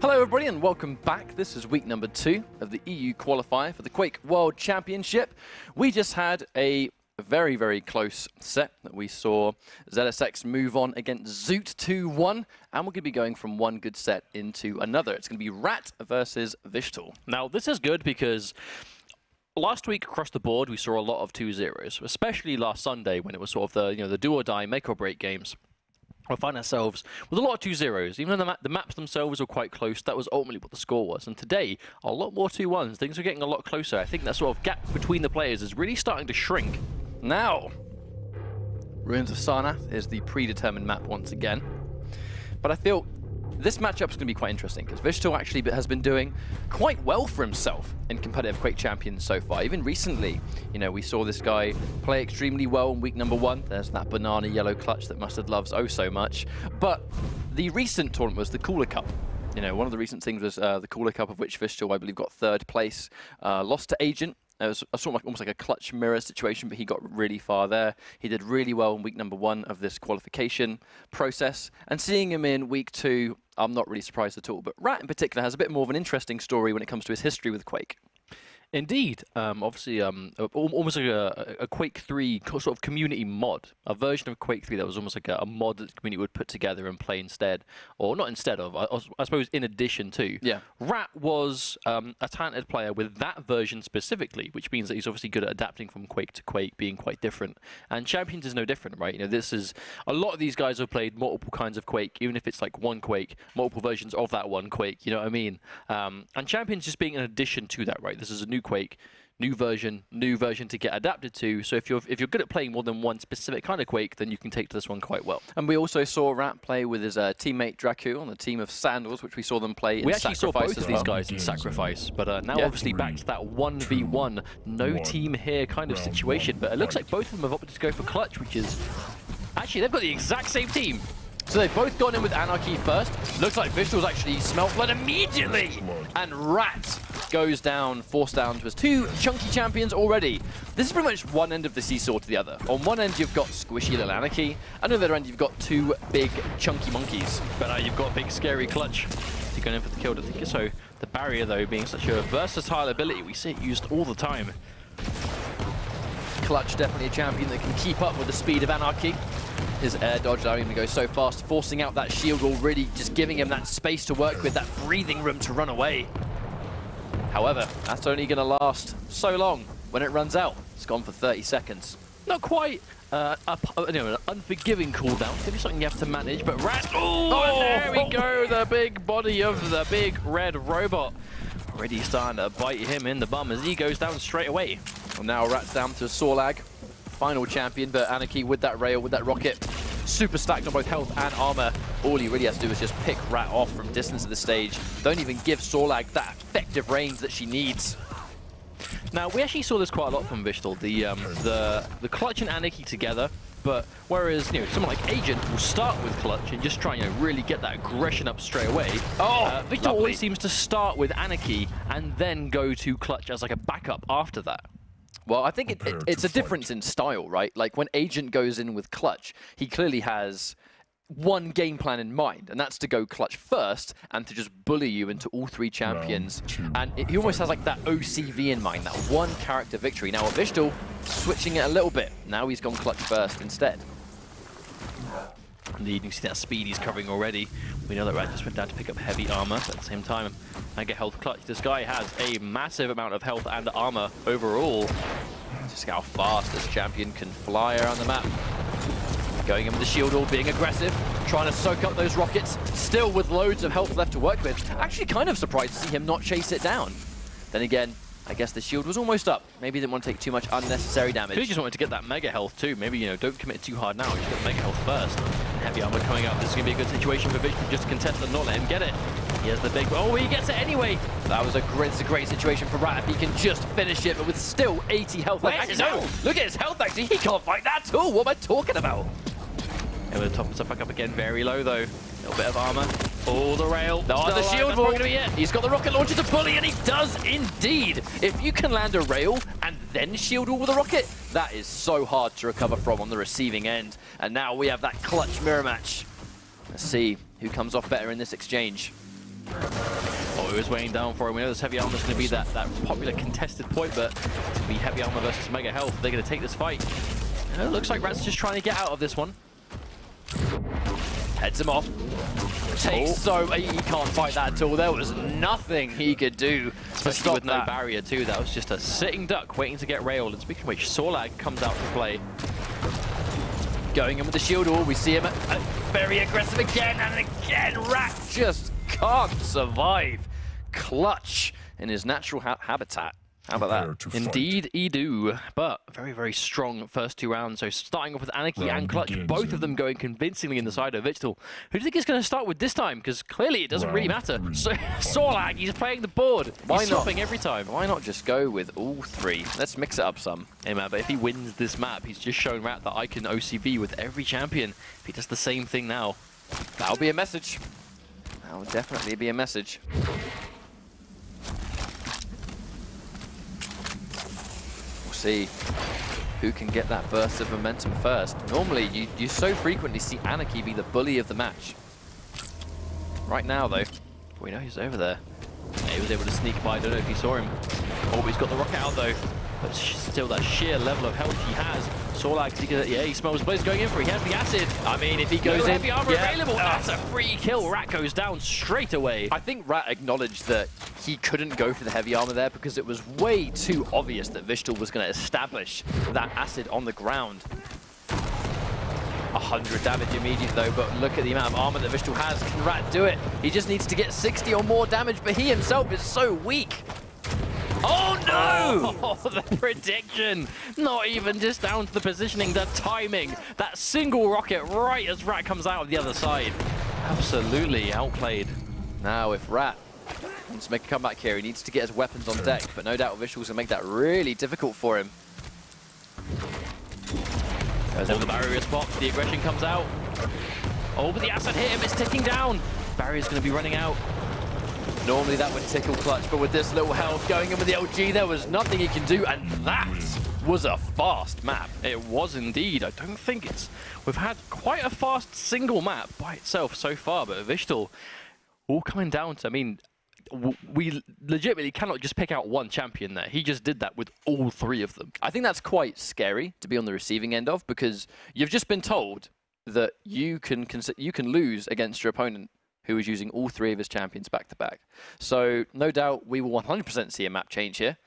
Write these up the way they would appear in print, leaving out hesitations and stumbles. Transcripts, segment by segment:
Hello everybody and welcome back. This is week number 2 of the EU Qualifier for the Quake World Championship. We just had a very, very close set that we saw ZSX move on against Zoot 2-1, and we're going to be going from one good set into another. It's going to be Rat versus wichtL. Now this is good because last week across the board we saw a lot of 2-0s, especially last Sunday when it was sort of the do or die, make or break games. We'll find ourselves with a lot of 2-0s. Even though the maps themselves were quite close, that was ultimately what the score was. And today, a lot more 2-1s. Things are getting a lot closer. I think that sort of gap between the players is really starting to shrink. Now, Ruins of Sarnath is the predetermined map once again. But I feel this matchup is going to be quite interesting because wichtL actually has been doing quite well for himself in competitive Quake Champions so far. Even recently, you know, we saw this guy play extremely well in week number 1. There's that banana yellow clutch that Mustard loves oh so much. But the recent tournament was the Cooler Cup. You know, one of the recent things was the Cooler Cup, of which wichtL, I believe, got 3rd place. Lost to Agent. It was sort of almost like a clutch mirror situation, but he got really far there. He did really well in week number 1 of this qualification process. And seeing him in week 2, I'm not really surprised at all. But Rat in particular has a bit more of an interesting story when it comes to his history with Quake. Indeed. Obviously, almost like a Quake 3 sort of community mod. A version of Quake 3 that was almost like a mod that the community would put together and play instead. Or not instead of, I suppose in addition to. Yeah. Rat was a talented player with that version specifically, which means that he's obviously good at adapting from Quake to Quake, being quite different. And Champions is no different, right? You know, this is, a lot of these guys have played multiple kinds of Quake, even if it's like one Quake, multiple versions of that one Quake, you know what I mean? And Champions just being an addition to that, right? This is a new Quake, new version to get adapted to. So if you're good at playing more than one specific kind of Quake, then you can take to this one quite well. And we also saw Rat play with his teammate Draku on the team of Sandals, which we saw them play in Sacrifice. We actually saw both of these guys in Sacrifice, but now obviously back to that 1v1, no team here kind of situation. But it looks like both of them have opted to go for Clutch, which is actually they've got the exact same team. So they've both gone in with Anarchy first. Looks like wichtL's actually smelt blood immediately. And Rat goes down, forced down to his 2 chunky champions already. This is pretty much one end of the seesaw to the other. On one end, you've got squishy little Anarchy, and on the other end, you've got 2 big chunky monkeys. But now you've got big scary Clutch. He's going in for the kill. I think so. The barrier, though, being such a versatile ability, we see it used all the time. Clutch, definitely a champion that can keep up with the speed of Anarchy. His air dodge allowing him to go so fast, forcing out that shield wall, really just giving him that space to work with, that breathing room to run away. However, that's only going to last so long. When it runs out, it's gone for 30 seconds. Not quite an unforgiving cooldown. Maybe something you have to manage, but Rat... Oh, there we go, the big body of the big red robot. Already starting to bite him in the bum as he goes down straight away. Well, now Rat's down to Sorlag. Final champion, but Anarchy with that rail, with that rocket, super stacked on both health and armor. All he really has to do is just pick Rat off from distance at the stage. Don't even give Sorlag that effective range that she needs. Now, we actually saw this quite a lot from wichtL, the Clutch and Anarchy together, but whereas, someone like Agent will start with Clutch and just try, really get that aggression up straight away. wichtL always seems to start with Anarchy and then go to Clutch as like a backup after that. Well, I think it's a difference in style, right? Like when Agent goes in with Clutch, he clearly has one game plan in mind, and that's to go Clutch first and to just bully you into all 3 champions. And he almost has like that OCV in mind, that one character victory. Now with wichtL, switching it a little bit. Now he's gone Clutch first instead. Indeed, you can see that speed he's covering already. We know that Rat just went down to pick up heavy armor, but at the same time, and get health Clutch. This guy has a massive amount of health and armor overall. Just how fast this champion can fly around the map. Going in with the shield wall, being aggressive, trying to soak up those rockets, still with loads of health left to work with. Actually kind of surprised to see him not chase it down. Then again, I guess the shield was almost up. Maybe he didn't want to take too much unnecessary damage. He just wanted to get that mega health too. Maybe, don't commit too hard now. Just get mega health first. Heavy armor coming up. This is going to be a good situation for wichtL just to contest and not let him get it. He has the big... Oh, he gets it anyway. That was a great situation for Rat if he can just finish it, but with still 80 health. Where's his health? Look at his health, actually. He can't fight that at all. What am I talking about? Able to top himself back up again. Very low, though. A little bit of armor. Oh, the rail. No, the shield wall. He's got the rocket launcher to bully, and he does indeed. If you can land a rail and then shield wall with a rocket, that is so hard to recover from on the receiving end. And now we have that Clutch mirror match. Let's see who comes off better in this exchange. Oh, he was weighing down for him. We know this heavy armor is going to be that popular contested point, but to be heavy armor versus mega health, they're going to take this fight. And it looks like Rat's just trying to get out of this one. Heads him off. Takes he can't fight that at all. There was nothing he could do to stop with no barrier too. That was just a sitting duck waiting to get railed. And speaking of which, Sorlag comes out to play. Going in with the shield wall, we see him very aggressive again and again. Rat just can't survive. Clutch in his natural habitat. How about that? Indeed, he do. But very, very strong first 2 rounds. So starting off with Anarchy and Clutch, both of them going convincingly in the side of wichtL. Who do you think he's going to start with this time? Because clearly it doesn't really matter. So Sorlag, he's playing the board. He's swapping every time. Why not just go with all 3? Let's mix it up some. Hey man, but if he wins this map, he's just shown Rat that I can OCV with every champion. If he does the same thing now, that'll be a message. That'll definitely be a message. See who can get that burst of momentum first. Normally, you so frequently see Anarchy be the bully of the match. Right now, though, we know he's over there. Yeah, he was able to sneak by. I don't know if he saw him. Oh, he's got the rocket out, though. But still, that sheer level of health he has. Sorlag, yeah, he smells Blaze going in for it. He has the acid. I mean, if he goes in, heavy armor available. That's a free kill. Rat goes down straight away. I think Rat acknowledged that he couldn't go for the heavy armor there because it was way too obvious that wichtL was going to establish that acid on the ground. 100 damage immediate though, but look at the amount of armor that wichtL has. Can Rat do it? He just needs to get 60 or more damage, but he himself is so weak. Oh no! Oh, the prediction! Not even just down to the positioning, the timing. That single rocket right as Rat comes out of the other side. Absolutely outplayed. Now if Rat wants to make a comeback here, he needs to get his weapons on deck, but no doubt wichtL's going to make that really difficult for him. There's the barrier spot, the aggression comes out. Oh, but the acid hit him, it's ticking down. Barrier's going to be running out. Normally that would tickle Clutch, but with this little health going in with the LG, there was nothing he can do, and that was a fast map. It was indeed. I don't think it's... We've had quite a fast single map by itself so far, but wichtL all coming down to... I mean, we legitimately cannot just pick out one champion there. He just did that with all 3 of them. I think that's quite scary to be on the receiving end of, because you've just been told that you can lose against your opponent who is using all 3 of his champions back-to-back. So, no doubt, we will 100% see a map change here.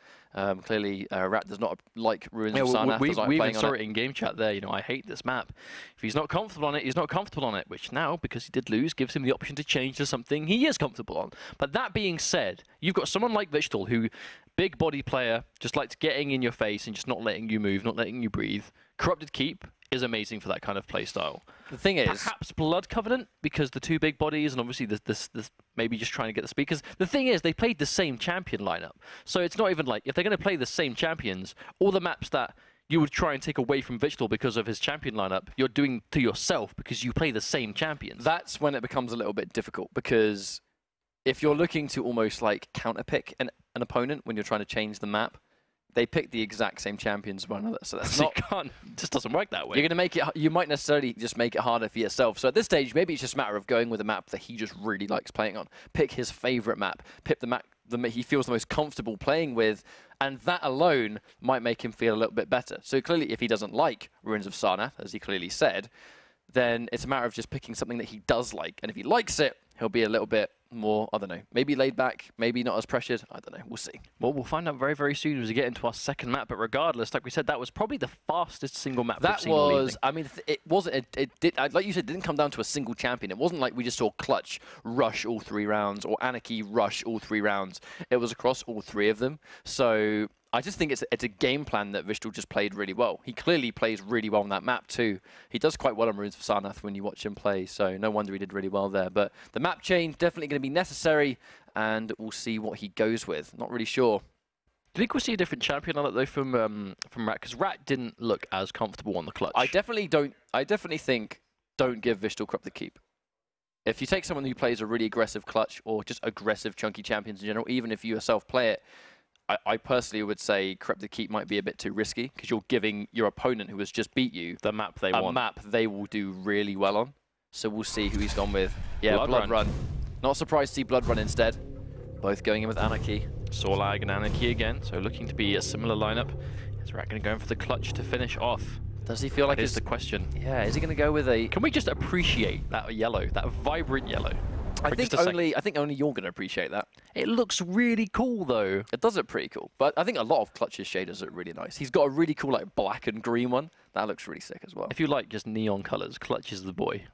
Clearly, Rat does not like Ruins of Sarnath. We even saw it in game chat there. You know, I hate this map. If he's not comfortable on it, he's not comfortable on it, which now, because he did lose, gives him the option to change to something he is comfortable on. But that being said, you've got someone like wichtL who, big body player, just likes getting in your face and just not letting you move, not letting you breathe. Corrupted Keep is amazing for that kind of play style. The thing is, perhaps Blood Covenant, because the 2 big bodies, and obviously this maybe just trying to get the speakers. The thing is, they played the same champion lineup, so it's not even like if they're going to play the same champions, all the maps that you would try and take away from wichtL because of his champion lineup, you're doing to yourself because you play the same champions. That's when it becomes a little bit difficult, because if you're looking to almost like counterpick an opponent when you're trying to change the map, they pick the exact same champions one another, so that's not. It just doesn't work that way. You're gonna make it. You might necessarily just make it harder for yourself. So at this stage, maybe it's just a matter of going with a map that he just really likes playing on. Pick his favorite map. Pick the map that he feels the most comfortable playing with, and that alone might make him feel a little bit better. So clearly, if he doesn't like Ruins of Sarnath, as he clearly said, then it's a matter of just picking something that he does like, and if he likes it, he'll be a little bit more, I don't know, maybe laid back, maybe not as pressured. I don't know. We'll see. Well, we'll find out very, very soon as we get into our second map. But regardless, like we said, that was probably the fastest single map. That was, I mean, it wasn't. It did, like you said, it didn't come down to a single champion. It wasn't like we just saw Clutch rush all 3 rounds or Anarchy rush all 3 rounds. It was across all 3 of them. So I just think it's a game plan that wichtL just played really well. He clearly plays really well on that map too. He does quite well on Ruins of Sarnath when you watch him play, so no wonder he did really well there. But the map change definitely going to be necessary, and we'll see what he goes with. Not really sure. Do you think we'll see a different champion on it though from Rat? Because Rat didn't look as comfortable on the Clutch. I definitely think don't give wichtL Corrupted Keep. If you take someone who plays a really aggressive Clutch or just aggressive chunky champions in general, even if you yourself play it, I personally would say Corrupted Keep might be a bit too risky, because you're giving your opponent who has just beat you the map they want. A map they will do really well on. So we'll see who he's gone with. Yeah, Blood Run. Not surprised to see Blood Run instead. Both going in with Anarchy. Sorlag and Anarchy again, so looking to be a similar lineup. Is Rat going to go in for the clutch to finish off? Does he feel like it's the question? Yeah, is he going to go with a... Can we just appreciate that yellow, that vibrant yellow? I think only you're going to appreciate that. It looks really cool though. It does look pretty cool, but I think a lot of Clutch's shaders look really nice. He's got a really cool like black and green one. That looks really sick as well. If you like just neon colors, Clutch is the boy.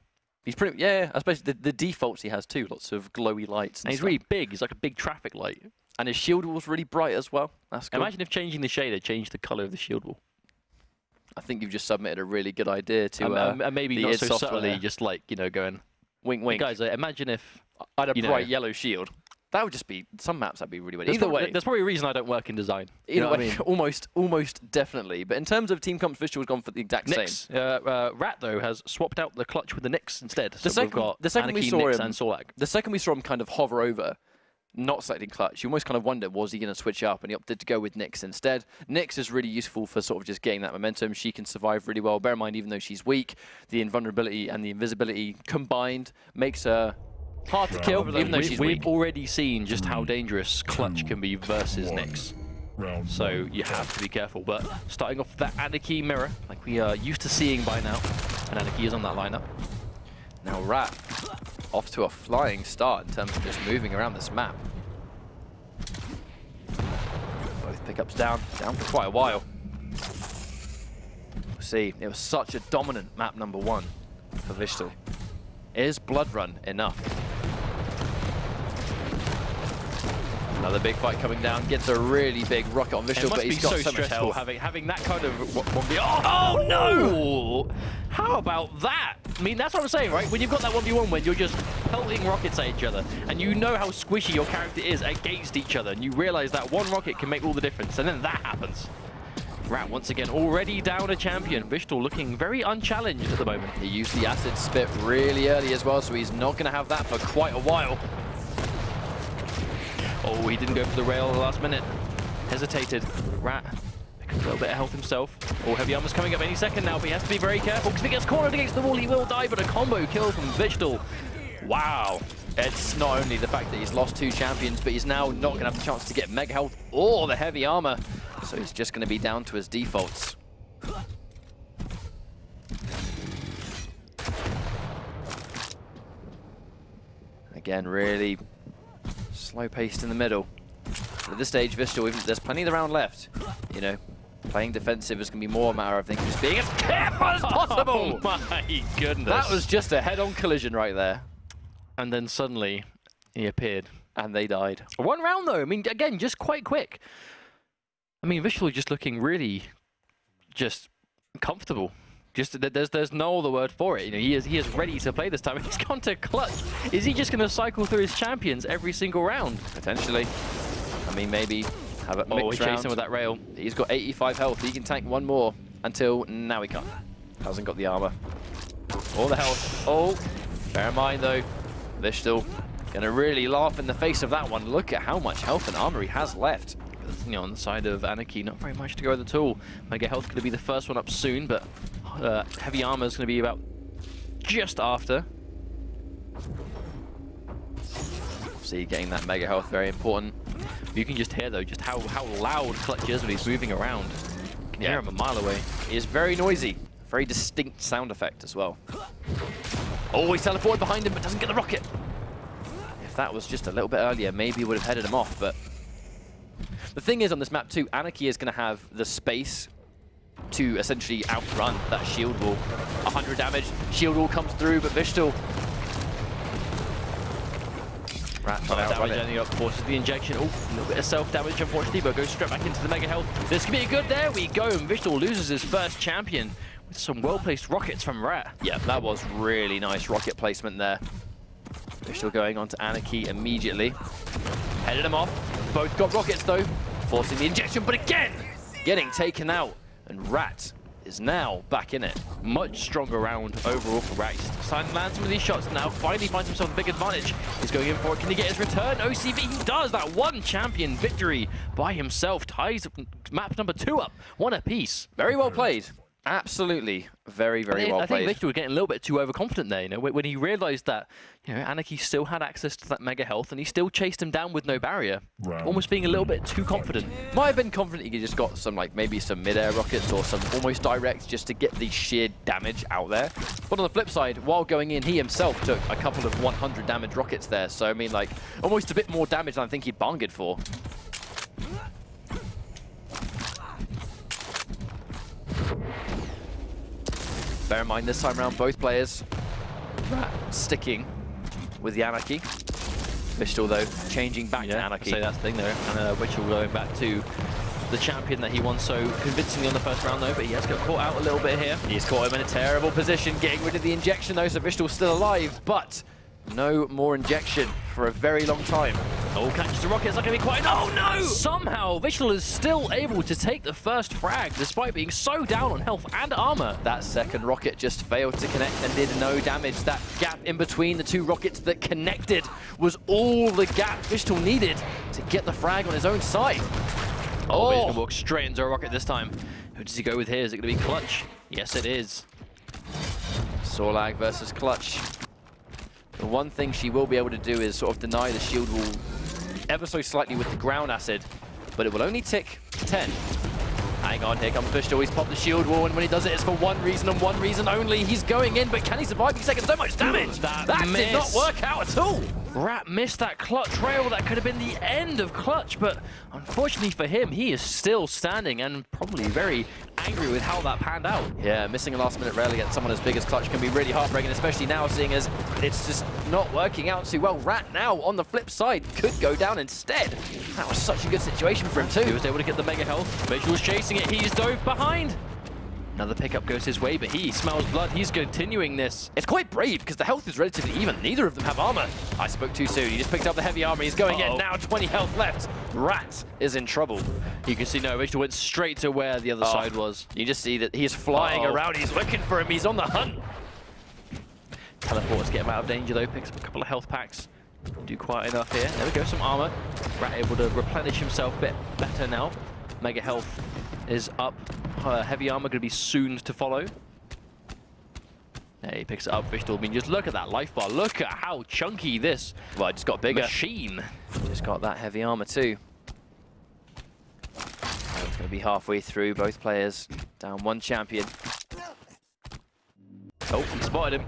He's pretty, yeah, especially the defaults he has too, lots of glowy lights. And he's really big, he's like a big traffic light. And his shield wall's really bright as well. That's cool. Imagine if changing the shader changed the color of the shield wall. I think you've just submitted a really good idea to and maybe not so subtly, just like, you know, going, wink, wink. Guys, imagine if I had a bright yellow shield. That would just be, some maps that'd be really weird. Either way. There's probably a reason I don't work in design. Either way, I mean? almost definitely. But in terms of team comps, Visual's gone for the exact same. Rat, though, has swapped out the clutch with the Nyx instead. The so second we saw him, and Sorlag. The second we saw him kind of hover over, not selecting clutch, you almost kind of wonder, was he going to switch up? And he opted to go with Nyx instead. Nyx is really useful for sort of just getting that momentum. She can survive really well. Bear in mind, even though she's weak, the invulnerability and the invisibility combined makes her hard to kill, even though she's weak. We've already seen just how dangerous clutch can be versus Nyx. So you have to be careful. But starting off with that Anarchy mirror, like we are used to seeing by now, and Anarchy is on that lineup. Now Rat off to a flying start in terms of just moving around this map. Both pickups down for quite a while. We'll see, it was such a dominant map number 1 for wichtL. Is Blood Run enough? Another big fight coming down, gets a really big rocket on wichtL, but he's got so much health. Having that kind of... Oh no! How about that? I mean, that's what I'm saying, right? When you've got that 1v1 when you're just pelting rockets at each other, and you know how squishy your character is against each other, and you realize that one rocket can make all the difference, and then that happens. Rat once again already down a champion. wichtL looking very unchallenged at the moment. He used the acid spit really early as well, so he's not going to have that for quite a while. Oh, he didn't go for the rail at the last minute. Hesitated. Rat picks a little bit of health himself. Oh, Heavy Armor's coming up any second now, but he has to be very careful because if he gets cornered against the wall, he will die, but a combo kill from wichtL. Wow. It's not only the fact that he's lost 2 champions, but he's now not going to have the chance to get Mega Health or the Heavy Armor. So he's just going to be down to his defaults. Again, really slow-paced in the middle. But at this stage, wichtL, there's plenty of the round left. You know, playing defensive is going to be more a matter of, I think, just being as careful as possible. Oh my goodness. That was just a head-on collision right there. And then suddenly, he appeared. And they died. 1 round, though. I mean, again, just quite quick. I mean, wichtL just looking really just comfortable. Just there's no other word for it. You know, he is ready to play this time. He's gone to clutch. Is he just going to cycle through his champions every single round? Potentially. I mean, maybe have a mixed he's chasing with that rail. He's got 85 health. He can tank 1 more until now he can't. Hasn't got the armor or the health. Oh, bear in mind though, wichtL going to really laugh in the face of that one. Look at how much health and armor he has left. You know, on the side of Anarchy, not very much to go with at all. Mega Health going to be the first one up soon, but Heavy Armor is going to be about just after. See, getting that Mega Health, very important. You can just hear, though, just how loud Clutch is when he's moving around. You can hear him a mile away. He is very noisy. Very distinct sound effect as well. Oh, he's teleported behind him, but doesn't get the rocket. If that was just a little bit earlier, maybe he would have headed him off, but... The thing is, on this map too, Anarchy is going to have the space to essentially outrun that shield wall. 100 damage, shield wall comes through, but wichtL... Rat damage ending up, forces the injection. Oh, a little bit of self-damage, unfortunately, but goes straight back into the Mega Health. This could be good, there we go, and wichtL loses his first champion with some well-placed rockets from Rat. Yeah, that was really nice rocket placement there. wichtL going on to Anarchy immediately. Headed him off. Both got rockets though, forcing the injection, but again, getting taken out. And Rat is now back in it. Much stronger round overall for Rat. He's starting to land some of these shots now. Finally finds himself a big advantage. He's going in for it. Can he get his return? OCV, he does. That 1 champion victory by himself ties map number 2 up. 1 apiece. Very well played. Absolutely. Very, very well I played. think wichtL was getting a little bit too overconfident there, you know, when he realized that, you know, Anarchy still had access to that mega health and he still chased him down with no barrier. Almost being a little bit too confident. Might have been confident he just got some, like, maybe some mid-air rockets or some almost direct just to get the sheer damage out there. But on the flip side, while going in, he himself took a couple of 100 damage rockets there. So, I mean, like, almost a bit more damage than I think he'd bargained for. Bear in mind, this time around, both players sticking with the Anarchy. wichtL, though, changing back to Anarchy. I'd say that's the thing, though. And wichtL going back to the champion that he won so convincingly on the first round, though, but he has got caught out a little bit here. He's caught him in a terrible position, getting rid of the injection, though, so wichtL's still alive, but no more injection for a very long time. Oh, catches the rocket. It's not going to be quite... Oh, no! Somehow, wichtL is still able to take the first frag, despite being so down on health and armor. That second rocket just failed to connect and did no damage. That gap in between the two rockets that connected was all the gap wichtL needed to get the frag on his own side. Oh, he's going to walk straight into a rocket this time. Who does he go with here? Is it going to be Clutch? Yes, it is. Sorlag versus Clutch. The one thing she will be able to do is sort of deny the shield wall ever so slightly with the ground acid, but it will only tick 10. Hang on, here comes wichtL. He's popped the shield wall, and when he does it, it's for one reason and one reason only. He's going in, but can he survive? He's taking so much damage. That did not work out at all. Rat missed that clutch rail. That could have been the end of Clutch, but unfortunately for him, he is still standing and probably very angry with how that panned out. Yeah, missing a last-minute rail against someone as big as Clutch can be really heartbreaking, especially now seeing as it's just not working out too well. Rat now, on the flip side, could go down instead. That was such a good situation for him too. He was able to get the mega health. wichtL's chasing it. He's dove behind. Another pickup goes his way, but he smells blood. He's continuing this. It's quite brave because the health is relatively even. Neither of them have armor. I spoke too soon. He just picked up the heavy armor. He's going in now. 20 health left. Rat is in trouble. You can see no, wichtL went straight to where the other side was. You just see that he's flying around. He's looking for him. He's on the hunt. Teleports get him out of danger though. Picks up a couple of health packs. Do quite enough here. There we go, some armor. Rat able to replenish himself a bit better now. Mega health is up. Heavy armor going to be soon to follow. There, he picks it up. wichtL, I mean, just look at that life bar. Look at how chunky this just got bigger. Machine. Just got that heavy armor too. It's going to be halfway through. Both players down one champion. Oh, he spotted him.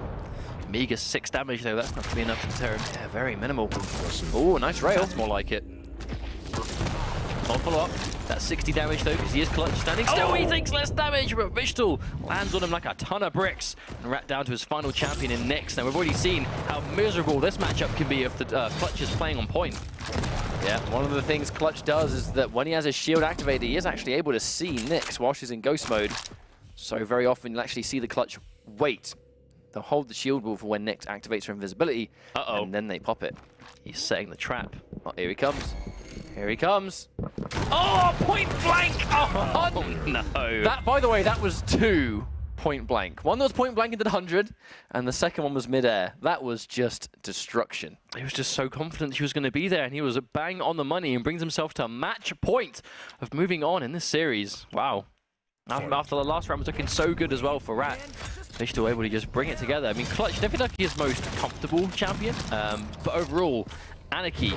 Meager 6 damage though. That's not going to be enough to deter him. Yeah, very minimal. Oh, nice rail. That's more like it. Follow up. That's 60 damage though, because he is Clutch standing still. He takes less damage, but wichtL lands on him like a ton of bricks. And Rat down to his final champion in Nyx. Now we've already seen how miserable this matchup can be if the Clutch is playing on point. Yeah, one of the things Clutch does is that when he has his shield activated, he is actually able to see Nyx while she's in ghost mode. So very often you'll actually see the Clutch wait. They'll hold the shield wall for when Nyx activates her invisibility, and then they pop it. He's setting the trap. Oh, here he comes. Here he comes. Oh, point blank! Oh, no. That, by the way, that was 2 point blank. One was point blank into the 100, and the second one was mid-air. That was just destruction. He was just so confident she was going to be there, and he was bang on the money and brings himself to match point of moving on in this series. Wow. After the last round was looking so good as well for Rat. wichtL able to just bring it together. I mean, Clutch definitely like his most comfortable champion, but overall, Anarchy,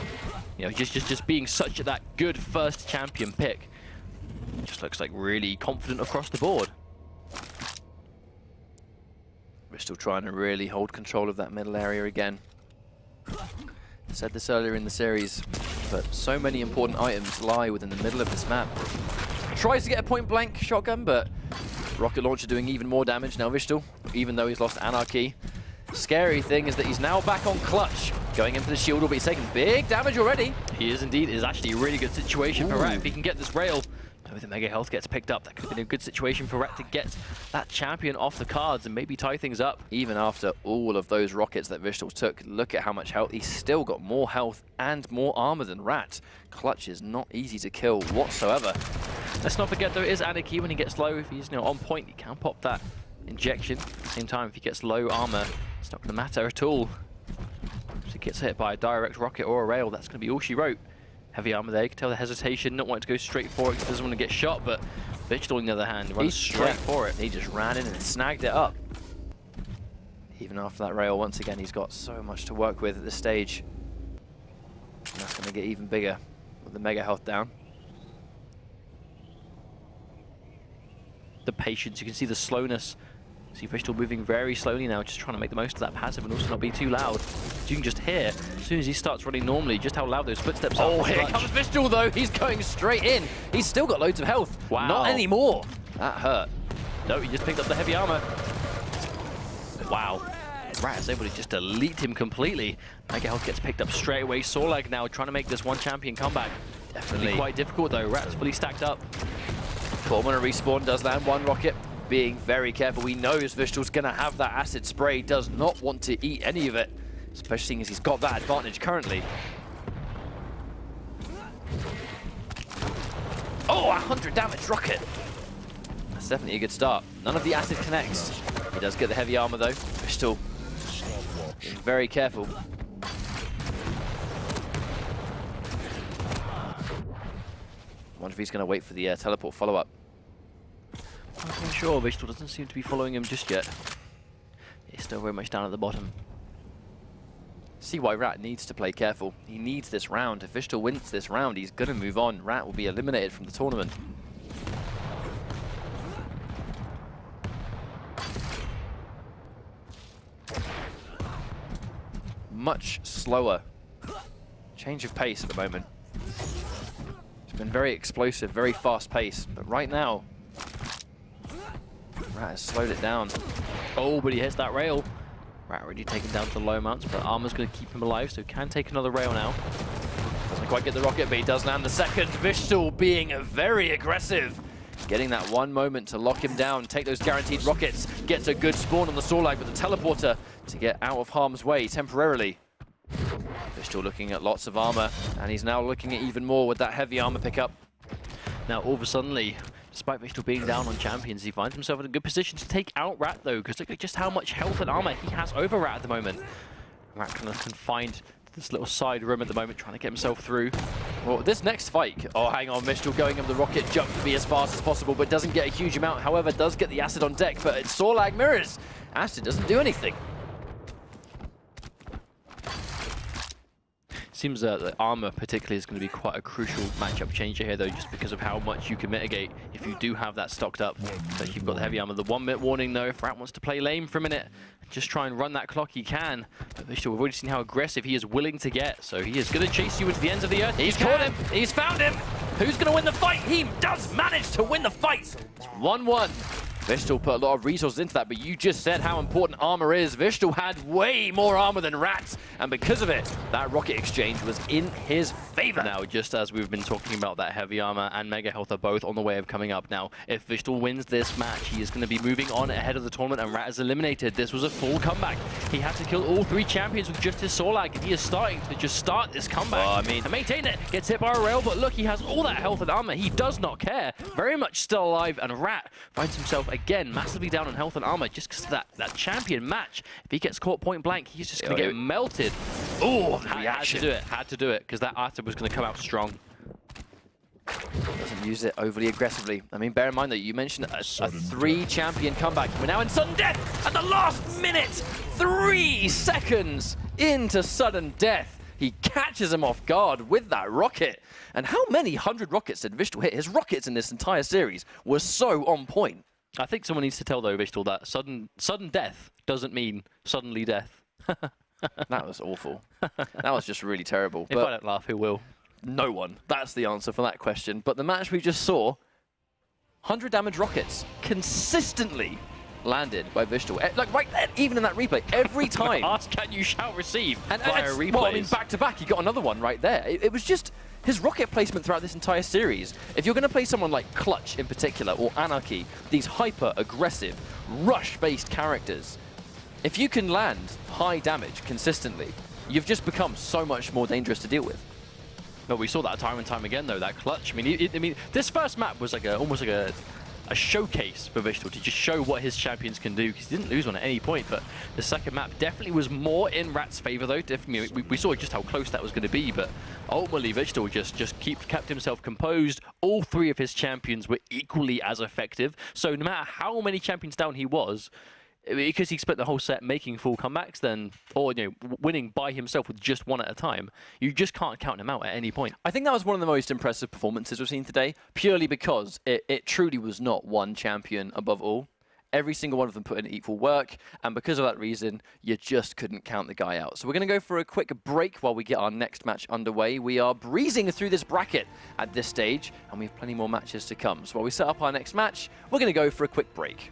you know, just being such that good first champion pick, just looks like really confident across the board. We're still trying to really hold control of that middle area again. I said this earlier in the series, but so many important items lie within the middle of this map. Tries to get a point blank shotgun, but rocket launcher doing even more damage now. wichtL, even though he's lost Anarchy. Scary thing is that he's now back on Clutch, going in for the shield, but he's taking big damage already. He is indeed. It is actually a really good situation for Rat. If he can get this rail, with the mega health gets picked up, that could have been a good situation for Rat to get that champion off the cards and maybe tie things up. Even after all of those rockets that wichtL took, look at how much health. He's still got more health and more armor than Rat. Clutch is not easy to kill whatsoever. Let's not forget though, it is Anarchy when he gets low. If he's on point, he can pop that injection. At the same time, if he gets low armor, it's not going to matter at all. If he gets hit by a direct rocket or a rail, that's going to be all she wrote. Heavy armor there, you can tell the hesitation, not wanting to go straight for it, he doesn't want to get shot, but wichtL, on the other hand, runs straight for it. He just ran in and snagged it up. Even after that rail, once again, he's got so much to work with at this stage. And that's going to get even bigger with the mega health down. The patience, you can see the slowness. See wichtL moving very slowly now, just trying to make the most of that passive and also not be too loud. So you can just hear, as soon as he starts running normally, just how loud those footsteps are. Oh, here comes wichtL though. He's going straight in. He's still got loads of health. Wow. Not anymore. That hurt. No, he just picked up the heavy armor. Wow. Rat is able to just delete him completely. Mega health gets picked up straight away. Sorlag now trying to make this one champion comeback. Definitely quite difficult though. Rat's fully stacked up. Corman respawn does land one rocket. Being very careful. He knows wichtL's going to have that acid spray. Does not want to eat any of it, especially seeing as he's got that advantage currently. Oh, 100 damage rocket. That's definitely a good start. None of the acid connects. He does get the heavy armor though. wichtL being very careful. I wonder if he's going to wait for the teleport follow-up. I'm not sure, wichtL doesn't seem to be following him just yet. He's still very much down at the bottom. See why Rat needs to play careful. He needs this round. If wichtL wins this round, he's going to move on. Rat will be eliminated from the tournament. Much slower. Change of pace at the moment. It's been very explosive, very fast pace, but right now, Rat has slowed it down. Oh, but he hits that rail. Rat already taken down to the low amounts, but armor's going to keep him alive, so can take another rail now. Doesn't quite get the rocket, but he does land the second. wichtL being very aggressive. Getting that one moment to lock him down, take those guaranteed rockets, gets a good spawn on the Sorlag with the teleporter to get out of harm's way temporarily. wichtL looking at lots of armor, and he's now looking at even more with that heavy armor pickup. Now, all of a sudden, despite wichtL being down on champions, he finds himself in a good position to take out Rat, though, because look at just how much health and armor he has over Rat at the moment. Rat kind of confined to this little side room at the moment, trying to get himself through. Well, this next fight, oh, hang on, wichtL going up the rocket jump to be as fast as possible, but doesn't get a huge amount. However, does get the acid on deck, but it's Sorlag mirrors. Acid doesn't do anything. Seems that armor particularly is going to be quite a crucial matchup changer here, though, just because of how much you can mitigate if you do have that stocked up. So you've got the heavy armor. The 1 minute warning, though, if Rat wants to play lame for a minute, just try and run that clock, he can. But wichtL, we've already seen how aggressive he is willing to get, so he is going to chase you into the ends of the earth. He's caught him. He's found him. Who's going to win the fight? He does manage to win the fight. It's 1-1. wichtL put a lot of resources into that, but you just said how important armor is. wichtL had way more armor than Rat, and because of it, that rocket exchange was in his favor. Now, just as we've been talking about, that heavy armor and mega health are both on the way of coming up. Now, if wichtL wins this match, he is going to be moving on ahead of the tournament, and Rat is eliminated. This was a full comeback. He had to kill all 3 champions with just his Sorlag, and he is starting to just start this comeback. Well, I mean, to maintain it, gets hit by a rail, but look, he has all that health and armor. He does not care. Very much still alive, and Rat finds himself again massively down on health and armor just because of that champion match. If he gets caught point blank, he's just going to get melted. Oh, had to do it, because that item was going to come out strong. Doesn't use it overly aggressively. I mean, bear in mind that you mentioned a 3-champion comeback. We're now in sudden death at the last minute. 3 seconds into sudden death. He catches him off guard with that rocket. And how many 100 rockets did wichtL hit? His rockets in this entire series were so on point. I think someone needs to tell, though, wichtL, that sudden death doesn't mean suddenly death. That was awful. That was just really terrible. If I don't laugh, who will? No one. That's the answer for that question. But the match we just saw, 100 damage rockets consistently landed by wichtL. Like right there, even in that replay, every time. Ask and you shall receive via replays. Well, I mean, back to back, he got another one right there. It was just his rocket placement throughout this entire series. If you're going to play someone like Clutch in particular, or Anarchy, these hyper-aggressive, rush-based characters, if you can land high damage consistently, you've just become so much more dangerous to deal with. But we saw that time and time again, though, that Clutch. I mean, this first map was like almost like a a showcase for wichtL to just show what his champions can do, because he didn't lose one at any point. But the second map definitely was more in Rat's favor, though. Definitely, we saw just how close that was going to be, but ultimately wichtL just kept himself composed. All three of his champions were equally as effective, so no matter how many champions down he was, because he spent the whole set making full comebacks, then, or winning by himself with just one at a time, you just can't count him out at any point. I think that was one of the most impressive performances we've seen today, purely because it truly was not one champion above all. Every single one of them put in equal work, and because of that reason, you just couldn't count the guy out. So we're going to go for a quick break while we get our next match underway. We are breezing through this bracket at this stage, and we have plenty more matches to come. So while we set up our next match, we're going to go for a quick break.